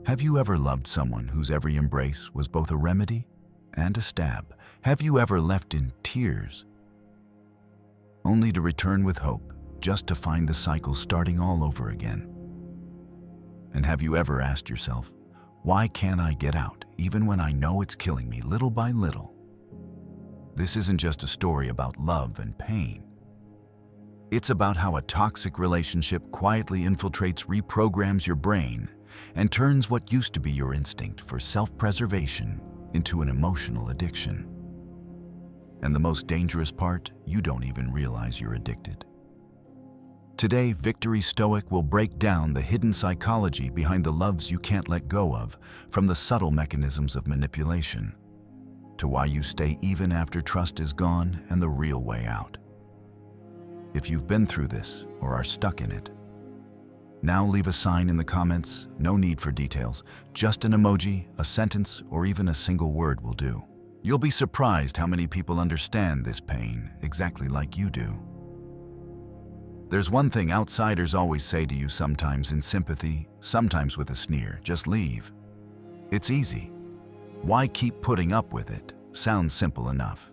Have you ever loved someone whose every embrace was both a remedy and a stab? Have you ever left in tears, only to return with hope, just to find the cycle starting all over again? And have you ever asked yourself, why can't I get out, even when I know it's killing me little by little? This isn't just a story about love and pain. It's about how a toxic relationship quietly infiltrates, reprograms your brain, and turns what used to be your instinct for self-preservation into an emotional addiction. And the most dangerous part, you don't even realize you're addicted. Today, Victory Stoic will break down the hidden psychology behind the loves you can't let go of, from the subtle mechanisms of manipulation to why you stay even after trust is gone, and the real way out. If you've been through this or are stuck in it, now leave a sign in the comments. No need for details, just an emoji, a sentence, or even a single word will do. You'll be surprised how many people understand this pain exactly like you do. There's one thing outsiders always say to you, sometimes in sympathy, sometimes with a sneer: just leave. It's easy. Why keep putting up with it? Sounds simple enough.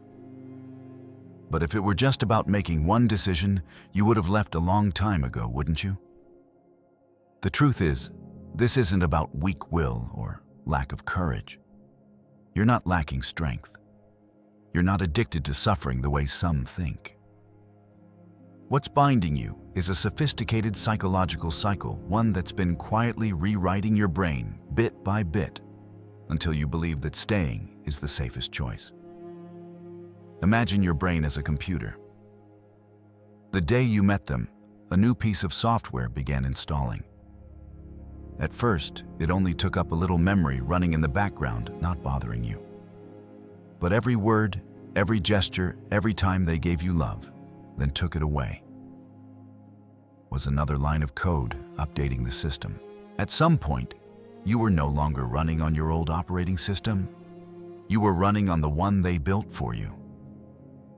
But if it were just about making one decision, you would have left a long time ago, wouldn't you? The truth is, this isn't about weak will or lack of courage. You're not lacking strength. You're not addicted to suffering the way some think. What's binding you is a sophisticated psychological cycle, one that's been quietly rewriting your brain bit by bit until you believe that staying is the safest choice. Imagine your brain as a computer. The day you met them, a new piece of software began installing. At first, it only took up a little memory running in the background, not bothering you. But every word, every gesture, every time they gave you love, then took it away, was another line of code updating the system. At some point, you were no longer running on your old operating system. You were running on the one they built for you.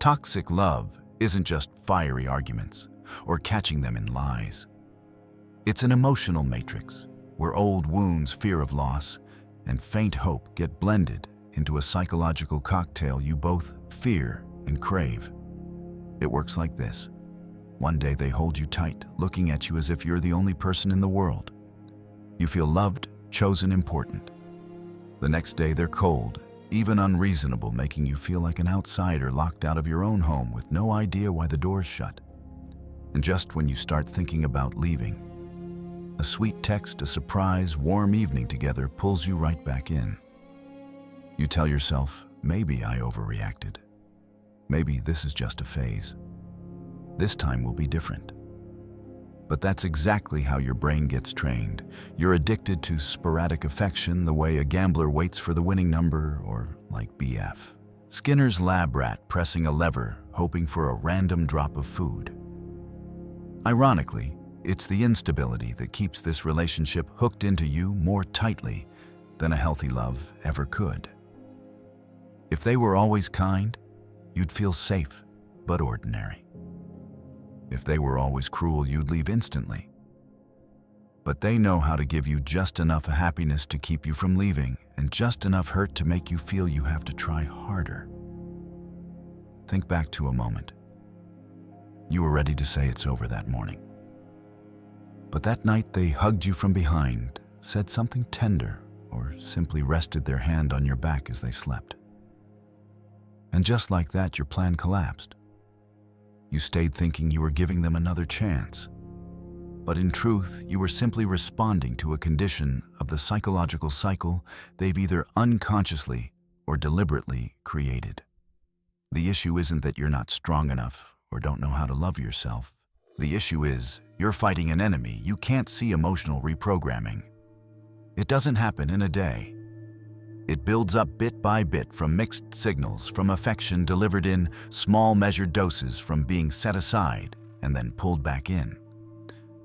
Toxic love isn't just fiery arguments or catching them in lies. It's an emotional matrix where old wounds, fear of loss, and faint hope get blended into a psychological cocktail you both fear and crave. It works like this. One day they hold you tight, looking at you as if you're the only person in the world. You feel loved, chosen, important. The next day they're cold, even unreasonable, making you feel like an outsider locked out of your own home with no idea why the door's shut. And just when you start thinking about leaving, a sweet text, a surprise, warm evening together pulls you right back in. You tell yourself, maybe I overreacted. Maybe this is just a phase. This time will be different. But that's exactly how your brain gets trained. You're addicted to sporadic affection the way a gambler waits for the winning number, or like BF. Skinner's lab rat pressing a lever, hoping for a random drop of food. Ironically, it's the instability that keeps this relationship hooked into you more tightly than a healthy love ever could. If they were always kind, you'd feel safe but ordinary. If they were always cruel, you'd leave instantly. But they know how to give you just enough happiness to keep you from leaving, and just enough hurt to make you feel you have to try harder. Think back to a moment. You were ready to say it's over that morning. But that night they hugged you from behind, said something tender, or simply rested their hand on your back as they slept. And just like that, your plan collapsed. You stayed thinking you were giving them another chance. But in truth, you were simply responding to a condition of the psychological cycle they've either unconsciously or deliberately created. The issue isn't that you're not strong enough or don't know how to love yourself. The issue is you're fighting an enemy you can't see. Emotional reprogramming. It doesn't happen in a day. It builds up bit by bit from mixed signals, from affection delivered in small measured doses, from being set aside and then pulled back in.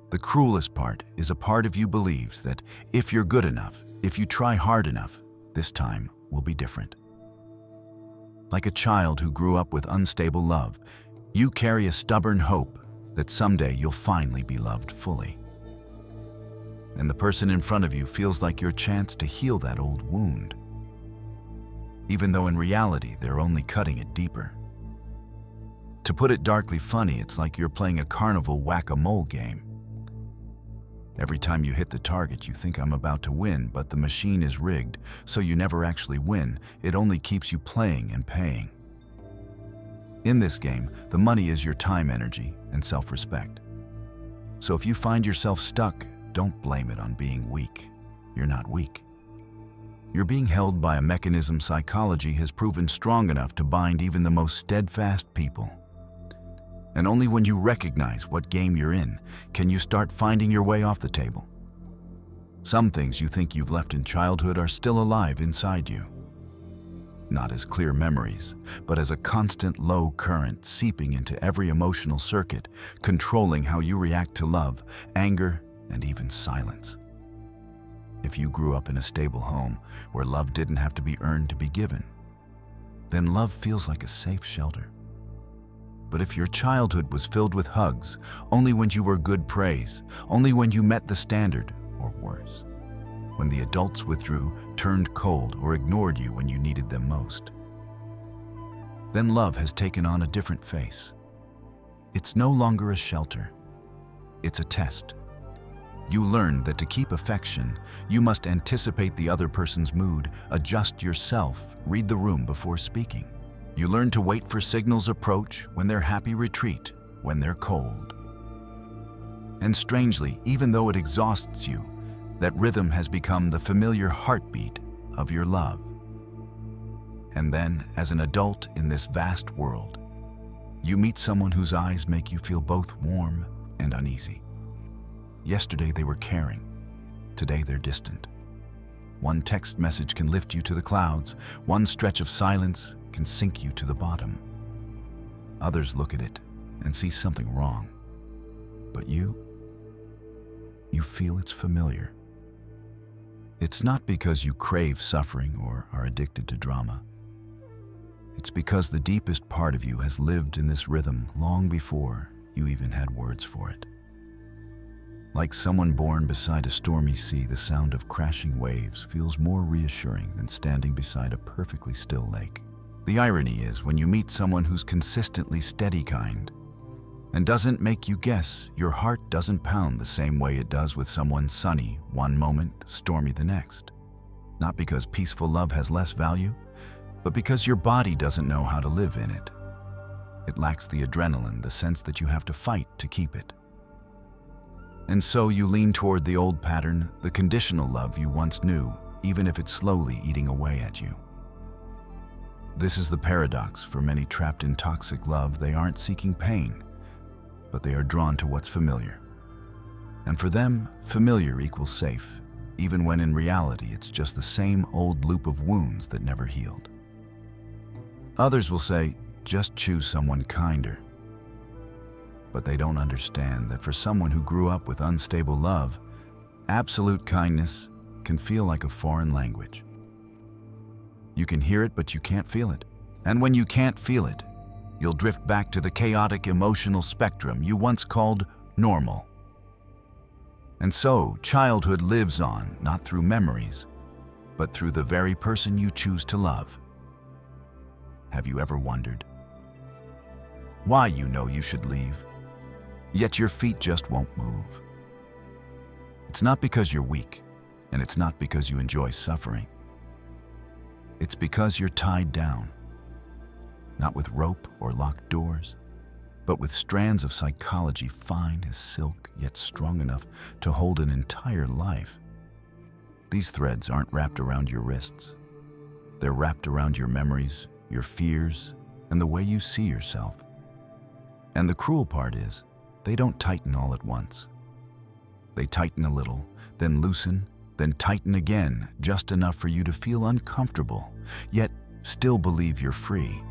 The cruelest part is a part of you believes that if you're good enough, if you try hard enough, this time will be different. Like a child who grew up with unstable love, you carry a stubborn hope that someday you'll finally be loved fully. and the person in front of you feels like your chance to heal that old wound, even though in reality they're only cutting it deeper. To put it darkly funny, it's like you're playing a carnival whack-a-mole game. Every time you hit the target, you think I'm about to win, but the machine is rigged, so you never actually win. It only keeps you playing and paying. In this game, the money is your time, energy, and self-respect. So if you find yourself stuck, don't blame it on being weak. You're not weak. You're being held by a mechanism psychology has proven strong enough to bind even the most steadfast people. And only when you recognize what game you're in can you start finding your way off the table. Some things you think you've left in childhood are still alive inside you. Not as clear memories, but as a constant low current seeping into every emotional circuit, controlling how you react to love, anger, and even silence. If you grew up in a stable home where love didn't have to be earned to be given, then love feels like a safe shelter. But if your childhood was filled with hugs, only when you were good praise, only when you met the standard, or worse, when the adults withdrew, turned cold, or ignored you when you needed them most, then love has taken on a different face. It's no longer a shelter. It's a test. You learn that to keep affection, you must anticipate the other person's mood, adjust yourself, read the room before speaking. You learn to wait for signals approach, when they're happy retreat, when they're cold. And strangely, even though it exhausts you, that rhythm has become the familiar heartbeat of your love. And then, as an adult in this vast world, you meet someone whose eyes make you feel both warm and uneasy. Yesterday they were caring, today they're distant. One text message can lift you to the clouds, one stretch of silence can sink you to the bottom. Others look at it and see something wrong, but you feel it's familiar. It's not because you crave suffering or are addicted to drama. It's because the deepest part of you has lived in this rhythm long before you even had words for it. Like someone born beside a stormy sea, the sound of crashing waves feels more reassuring than standing beside a perfectly still lake. The irony is, when you meet someone who's consistently steady kind and doesn't make you guess, your heart doesn't pound the same way it does with someone sunny one moment, stormy the next. Not because peaceful love has less value, but because your body doesn't know how to live in it. It lacks the adrenaline, the sense that you have to fight to keep it. And so you lean toward the old pattern, the conditional love you once knew, even if it's slowly eating away at you. This is the paradox for many trapped in toxic love. They aren't seeking pain, but they are drawn to what's familiar. And for them, familiar equals safe, even when in reality it's just the same old loop of wounds that never healed. Others will say, just choose someone kinder. But they don't understand that for someone who grew up with unstable love, absolute kindness can feel like a foreign language. You can hear it, but you can't feel it. And when you can't feel it, you'll drift back to the chaotic emotional spectrum you once called normal. And so, childhood lives on, not through memories, but through the very person you choose to love. Have you ever wondered why you know you should leave, yet your feet just won't move? It's not because you're weak, and it's not because you enjoy suffering. It's because you're tied down, not with rope or locked doors, but with strands of psychology fine as silk, yet strong enough to hold an entire life. These threads aren't wrapped around your wrists. They're wrapped around your memories, your fears, and the way you see yourself. And the cruel part is, they don't tighten all at once. They tighten a little, then loosen, then tighten again, just enough for you to feel uncomfortable, yet still believe you're free.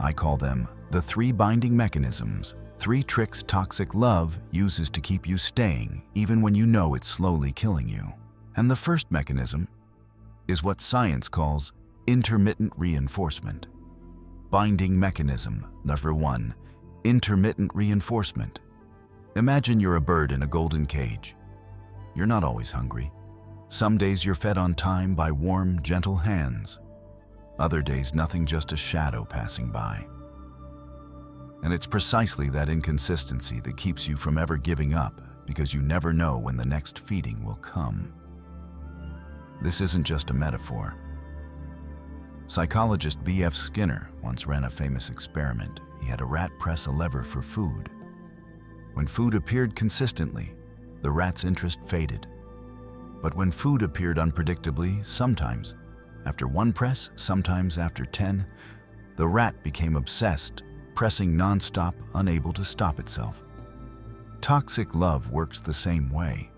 I call them the 3 binding mechanisms, 3 tricks toxic love uses to keep you staying, even when you know it's slowly killing you. And the first mechanism is what science calls intermittent reinforcement. Binding mechanism number 1, intermittent reinforcement. Imagine you're a bird in a golden cage. you're not always hungry. Some days you're fed on time by warm, gentle hands. Other days, nothing, just a shadow passing by. And it's precisely that inconsistency that keeps you from ever giving up, because you never know when the next feeding will come. This isn't just a metaphor. Psychologist B.F. Skinner once ran a famous experiment. He had a rat press a lever for food. When food appeared consistently, the rat's interest faded. But when food appeared unpredictably, sometimes after one press, sometimes after 10, the rat became obsessed, pressing nonstop, unable to stop itself. Toxic love works the same way.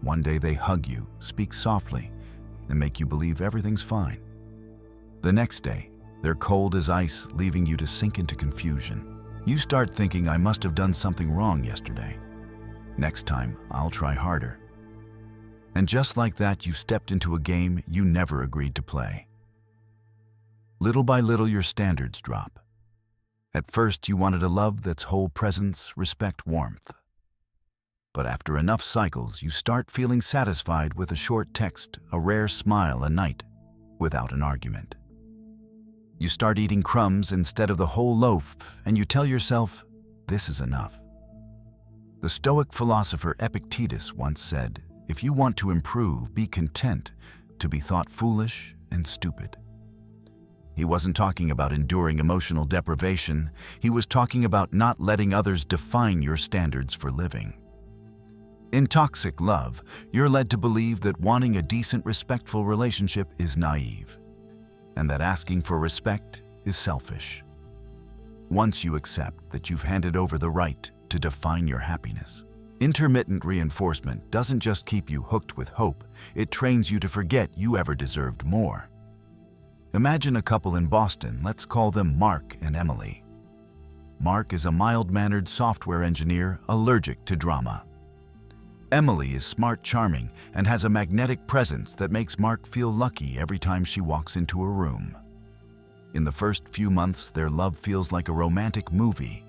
One day they hug you, speak softly, and make you believe everything's fine. The next day, they're cold as ice, leaving you to sink into confusion. You start thinking, I must have done something wrong yesterday. Next time, I'll try harder. And just like that, you've stepped into a game you never agreed to play. Little by little, your standards drop. At first, you wanted a love that's whole presence, respect, warmth. But after enough cycles, you start feeling satisfied with a short text, a rare smile a night, without an argument. You start eating crumbs instead of the whole loaf, and you tell yourself, this is enough. The Stoic philosopher Epictetus once said, if you want to improve, be content to be thought foolish and stupid. He wasn't talking about enduring emotional deprivation. He was talking about not letting others define your standards for living. In toxic love, you're led to believe that wanting a decent, respectful relationship is naive, and that asking for respect is selfish. Once you accept that you've handed over the right to define your happiness, intermittent reinforcement doesn't just keep you hooked with hope, it trains you to forget you ever deserved more. Imagine a couple in Boston, let's call them Mark and Emily. Mark is a mild-mannered software engineer allergic to drama. Emily is smart, charming, and has a magnetic presence that makes Mark feel lucky every time she walks into a room. In the first few months, their love feels like a romantic movie.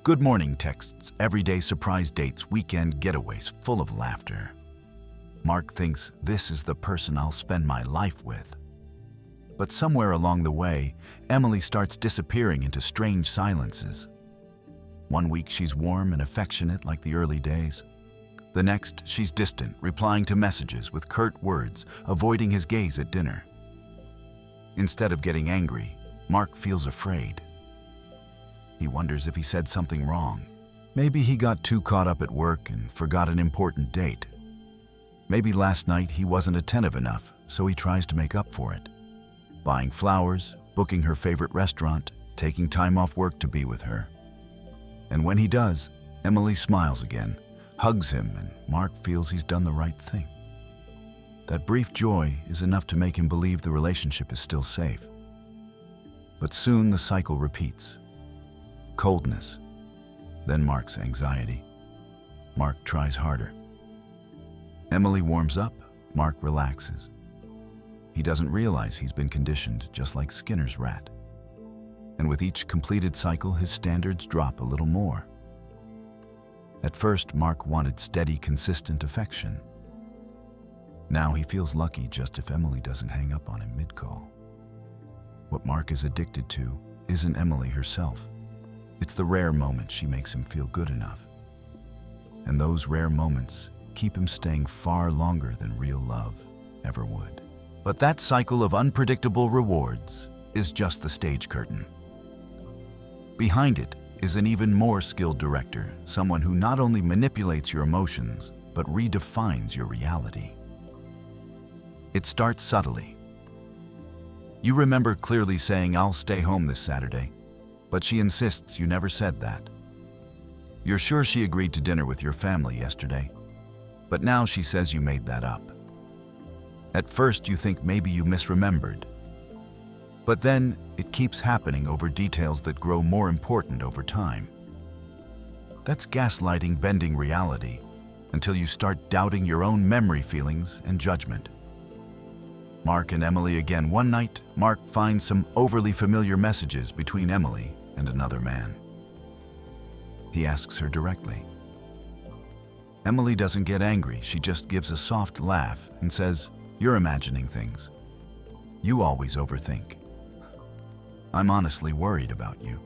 Good morning texts, everyday surprise dates, weekend getaways full of laughter. Mark thinks, this is the person I'll spend my life with. But somewhere along the way, Emily starts disappearing into strange silences. One week she's warm and affectionate like the early days. The next, she's distant, replying to messages with curt words, avoiding his gaze at dinner. Instead of getting angry, Mark feels afraid. He wonders if he said something wrong. Maybe he got too caught up at work and forgot an important date. Maybe last night he wasn't attentive enough, so he tries to make up for it. Buying flowers, booking her favorite restaurant, taking time off work to be with her. And when he does, Emily smiles again, hugs him, and Mark feels he's done the right thing. That brief joy is enough to make him believe the relationship is still safe. But soon the cycle repeats. Coldness, then Mark's anxiety. Mark tries harder. Emily warms up, Mark relaxes. He doesn't realize he's been conditioned just like Skinner's rat. And with each completed cycle, his standards drop a little more. At first, Mark wanted steady, consistent affection. Now he feels lucky just if Emily doesn't hang up on him mid-call. What Mark is addicted to isn't Emily herself. It's the rare moments she makes him feel good enough. And those rare moments keep him staying far longer than real love ever would. But that cycle of unpredictable rewards is just the stage curtain. Behind it is an even more skilled director, someone who not only manipulates your emotions, but redefines your reality. It starts subtly. You remember clearly saying, I'll stay home this Saturday, but she insists you never said that. You're sure she agreed to dinner with your family yesterday, but now she says you made that up. At first, you think maybe you misremembered. But then, it keeps happening over details that grow more important over time. That's gaslighting, bending reality, until you start doubting your own memory, feelings, and judgment. Mark and Emily again. One night, Mark finds some overly familiar messages between Emily and another man. He asks her directly, Emily doesn't get angry, she just gives a soft laugh and says, "You're imagining things. You always overthink. I'm honestly worried about you."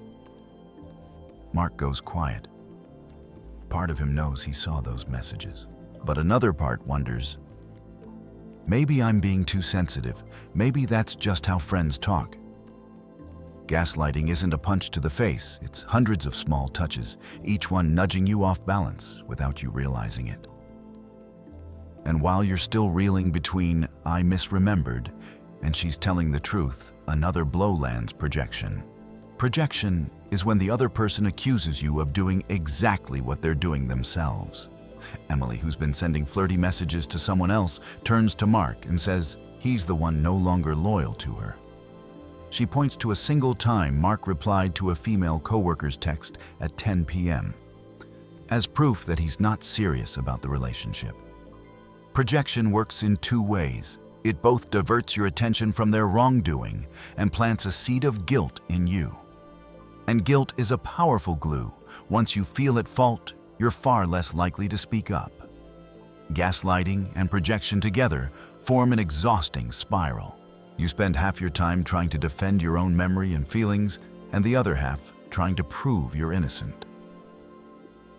Mark goes quiet. Part of him knows he saw those messages, but another part wonders, maybe I'm being too sensitive. Maybe that's just how friends talk. Gaslighting isn't a punch to the face, it's hundreds of small touches, each one nudging you off balance without you realizing it. And while you're still reeling between "I misremembered" and "she's telling the truth," another blow lands: projection. Projection is when the other person accuses you of doing exactly what they're doing themselves. Emily, who's been sending flirty messages to someone else, turns to Mark and says he's the one no longer loyal to her. She points to a single time Mark replied to a female coworker's text at 10 p.m. as proof that he's not serious about the relationship. Projection works in two ways. It both diverts your attention from their wrongdoing and plants a seed of guilt in you. And guilt is a powerful glue. Once you feel at fault, you're far less likely to speak up. Gaslighting and projection together form an exhausting spiral. You spend half your time trying to defend your own memory and feelings, and the other half trying to prove you're innocent.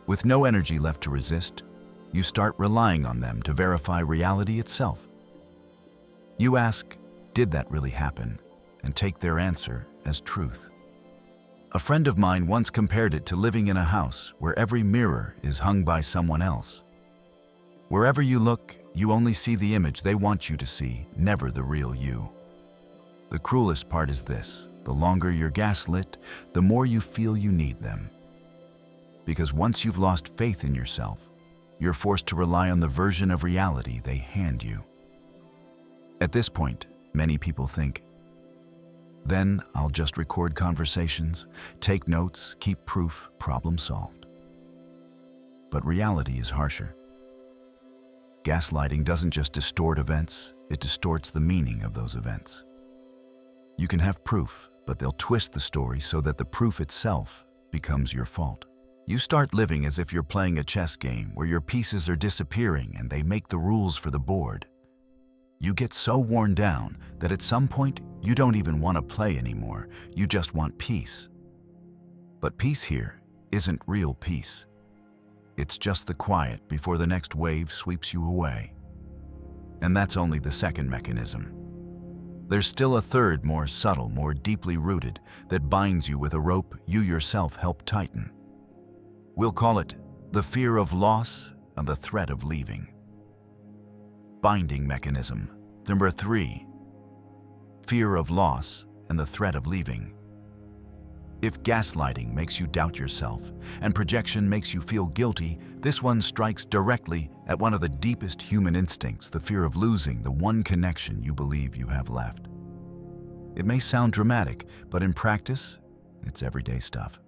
With no energy left to resist, you start relying on them to verify reality itself. You ask, "Did that really happen?" and take their answer as truth. A friend of mine once compared it to living in a house where every mirror is hung by someone else. Wherever you look, you only see the image they want you to see, never the real you. The cruelest part is this: the longer you're gaslit, the more you feel you need them. Because once you've lost faith in yourself, you're forced to rely on the version of reality they hand you. At this point, many people think, then I'll just record conversations, take notes, keep proof, problem solved. But reality is harsher. Gaslighting doesn't just distort events, it distorts the meaning of those events. You can have proof, but they'll twist the story so that the proof itself becomes your fault. You start living as if you're playing a chess game where your pieces are disappearing and they make the rules for the board. You get so worn down that at some point you don't even want to play anymore, you just want peace. But peace here isn't real peace. It's just the quiet before the next wave sweeps you away. And that's only the second mechanism. There's still a third, more subtle, more deeply rooted, that binds you with a rope you yourself help tighten. We'll call it the fear of loss and the threat of leaving. Binding mechanism. Number 3. Fear of loss and the threat of leaving. If gaslighting makes you doubt yourself and projection makes you feel guilty, this one strikes directly at one of the deepest human instincts, the fear of losing the one connection you believe you have left. It may sound dramatic, but in practice, it's everyday stuff.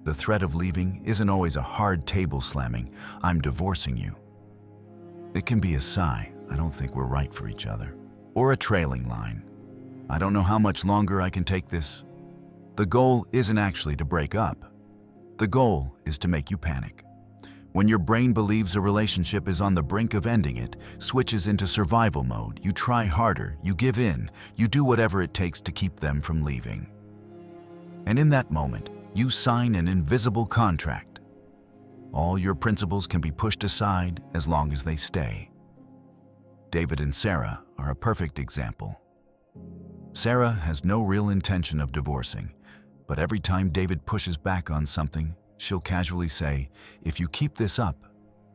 The threat of leaving isn't always a hard table slamming, "I'm divorcing you." It can be a sigh, "I don't think we're right for each other," or a trailing line, "I don't know how much longer I can take this." The goal isn't actually to break up. The goal is to make you panic. When your brain believes a relationship is on the brink of ending, it switches into survival mode. You try harder, you give in, you do whatever it takes to keep them from leaving. And in that moment, you sign an invisible contract. All your principles can be pushed aside as long as they stay. David and Sarah are a perfect example. Sarah has no real intention of divorcing, but every time David pushes back on something, she'll casually say, "If you keep this up,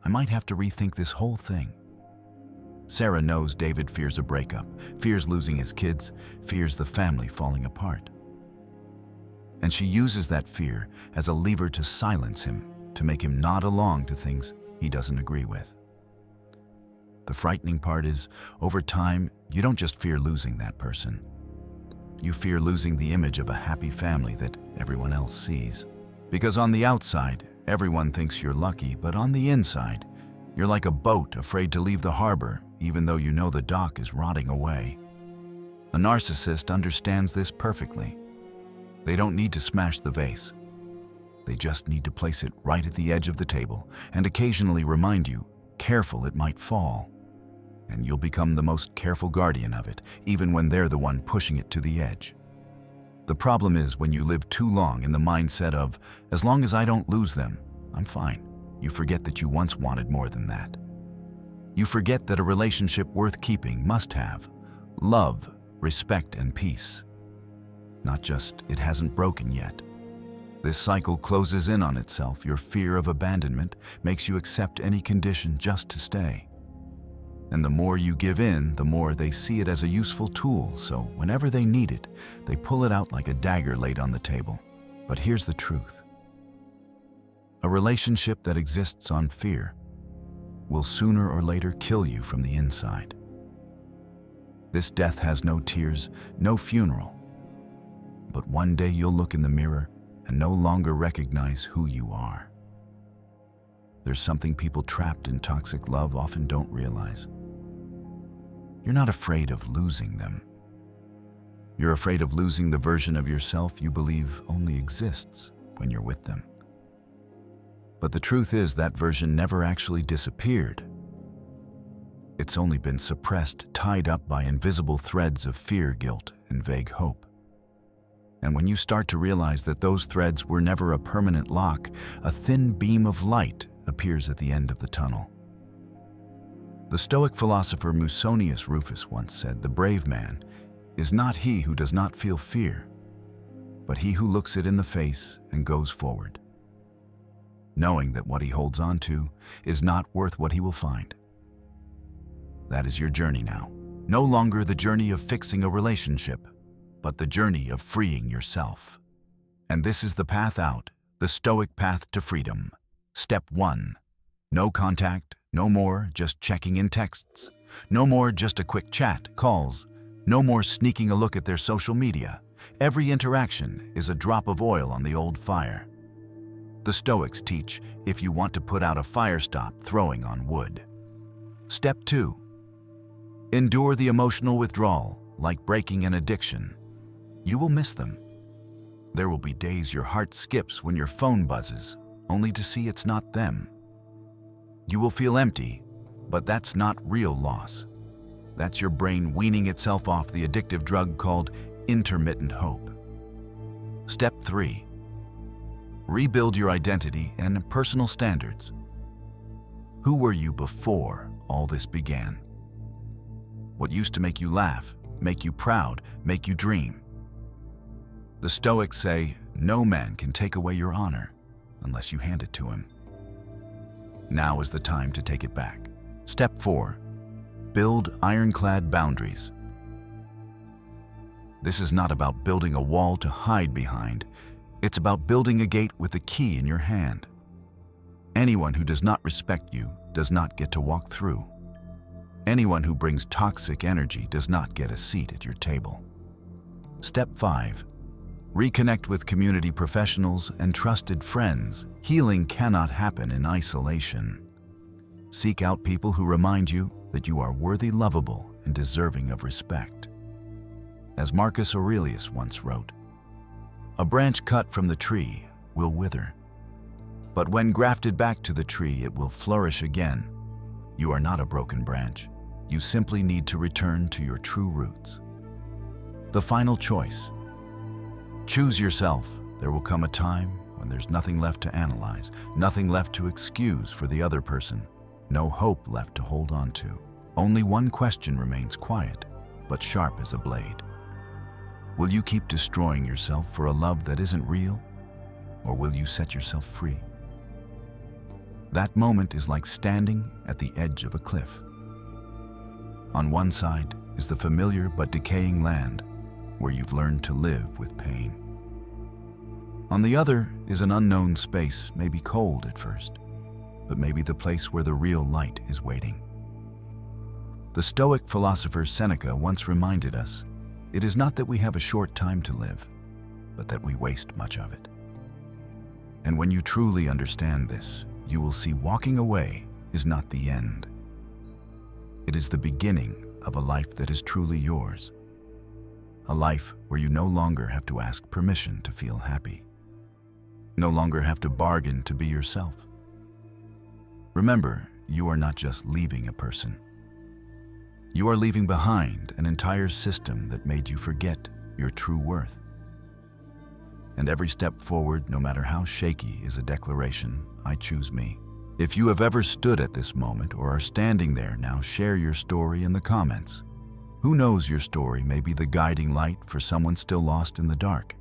I might have to rethink this whole thing." Sarah knows David fears a breakup, fears losing his kids, fears the family falling apart. And she uses that fear as a lever to silence him, to make him nod along to things he doesn't agree with. The frightening part is, over time, you don't just fear losing that person. You fear losing the image of a happy family that everyone else sees. Because on the outside, everyone thinks you're lucky, but on the inside, you're like a boat afraid to leave the harbor, even though you know the dock is rotting away. A narcissist understands this perfectly. They don't need to smash the vase. They just need to place it right at the edge of the table and occasionally remind you, careful, it might fall. And you'll become the most careful guardian of it, even when they're the one pushing it to the edge. The problem is when you live too long in the mindset of, as long as I don't lose them, I'm fine. You forget that you once wanted more than that. You forget that a relationship worth keeping must have love, respect, and peace. Not just, it hasn't broken yet. This cycle closes in on itself. Your fear of abandonment makes you accept any condition just to stay. And the more you give in, the more they see it as a useful tool, so whenever they need it, they pull it out like a dagger laid on the table. But here's the truth. A relationship that exists on fear will sooner or later kill you from the inside. This death has no tears, no funeral. But one day you'll look in the mirror and no longer recognize who you are. There's something people trapped in toxic love often don't realize. You're not afraid of losing them. You're afraid of losing the version of yourself you believe only exists when you're with them. But the truth is that version never actually disappeared. It's only been suppressed, tied up by invisible threads of fear, guilt, and vague hope. And when you start to realize that those threads were never a permanent lock, a thin beam of light appears at the end of the tunnel. The Stoic philosopher Musonius Rufus once said, "The brave man is not he who does not feel fear, but he who looks it in the face and goes forward, knowing that what he holds on to is not worth what he will find." That is your journey now. No longer the journey of fixing a relationship, but the journey of freeing yourself. And this is the path out, the Stoic path to freedom. Step 1. No contact, no more just checking in texts. No more just a quick chat, calls. No more sneaking a look at their social media. Every interaction is a drop of oil on the old fire. The Stoics teach, if you want to put out a fire, stop throwing on wood. Step 2. Endure the emotional withdrawal, like breaking an addiction. You will miss them. There will be days your heart skips when your phone buzzes, only to see it's not them. You will feel empty, but that's not real loss. That's your brain weaning itself off the addictive drug called intermittent hope. Step 3. Rebuild your identity and personal standards. Who were you before all this began? What used to make you laugh, make you proud, make you dream? The Stoics say, no man can take away your honor unless you hand it to him. Now is the time to take it back. Step 4. Build ironclad boundaries. This is not about building a wall to hide behind. It's about building a gate with a key in your hand. Anyone who does not respect you does not get to walk through. Anyone who brings toxic energy does not get a seat at your table. Step 5. Reconnect with community professionals and trusted friends. Healing cannot happen in isolation. Seek out people who remind you that you are worthy, lovable, and deserving of respect. As Marcus Aurelius once wrote, "A branch cut from the tree will wither, but when grafted back to the tree, it will flourish again." You are not a broken branch. You simply need to return to your true roots. The final choice. Choose yourself. There will come a time when there's nothing left to analyze, nothing left to excuse for the other person, no hope left to hold on to. Only one question remains quiet, but sharp as a blade. Will you keep destroying yourself for a love that isn't real, or will you set yourself free? That moment is like standing at the edge of a cliff. On one side is the familiar but decaying land where you've learned to live with pain. On the other is an unknown space, maybe cold at first, but maybe the place where the real light is waiting. The Stoic philosopher Seneca once reminded us, it is not that we have a short time to live, but that we waste much of it. And when you truly understand this, you will see walking away is not the end. It is the beginning of a life that is truly yours. A life where you no longer have to ask permission to feel happy. No longer have to bargain to be yourself. Remember, you are not just leaving a person. You are leaving behind an entire system that made you forget your true worth. And every step forward, no matter how shaky, is a declaration, I choose me. If you have ever stood at this moment or are standing there now, share your story in the comments. Who knows, your story may be the guiding light for someone still lost in the dark.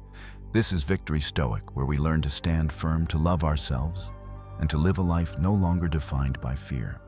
This is Victory Stoic, where we learn to stand firm, to love ourselves, and to live a life no longer defined by fear.